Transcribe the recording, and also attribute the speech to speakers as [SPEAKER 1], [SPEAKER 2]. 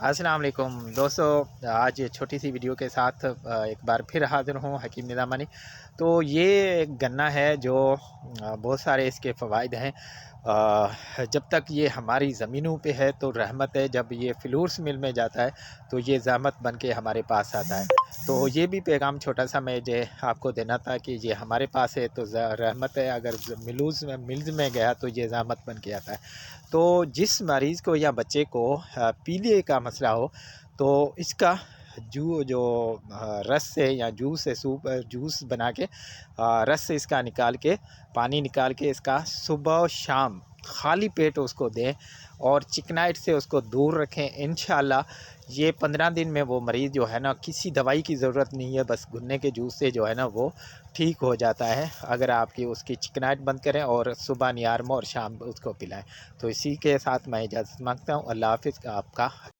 [SPEAKER 1] अस्सलाम वालेकुम दोस्तों, आज ये छोटी सी वीडियो के साथ एक बार फिर हाज़िर हूँ हकीम निज़ामानी। तो ये एक गन्ना है जो बहुत सारे इसके फ़वाइद हैं। जब तक ये हमारी ज़मीनों पे है तो रहमत है, जब ये फ्लूर्स मिल में जाता है तो ये ज़हमत बन के हमारे पास आता है। तो ये भी पैगाम छोटा-सा मैं जे आपको देना था कि ये हमारे पास है तो रहमत है, अगर मिल्स में गया तो ये ज़हमत बन के आता है। तो जिस मरीज़ को या बच्चे को पीलिए का मसला हो, तो इसका जो रस से या जूस बना के रस से इसका निकाल के, पानी निकाल के इसका सुबह और शाम खाली पेट उसको दें और चिकनाइट से उसको दूर रखें। इंशाअल्लाह ये 15 दिन में वो मरीज़ जो है ना, किसी दवाई की ज़रूरत नहीं है, बस गन्ने के जूस से जो है ना वो ठीक हो जाता है। अगर आपकी उसकी चिकनाइट बंद करें और सुबह नियारमा और शाम उसको पिलाएँ। तो इसी के साथ मैं इजाज़त माँगता हूँ। अल्लाह हाफ़िज़ आपका।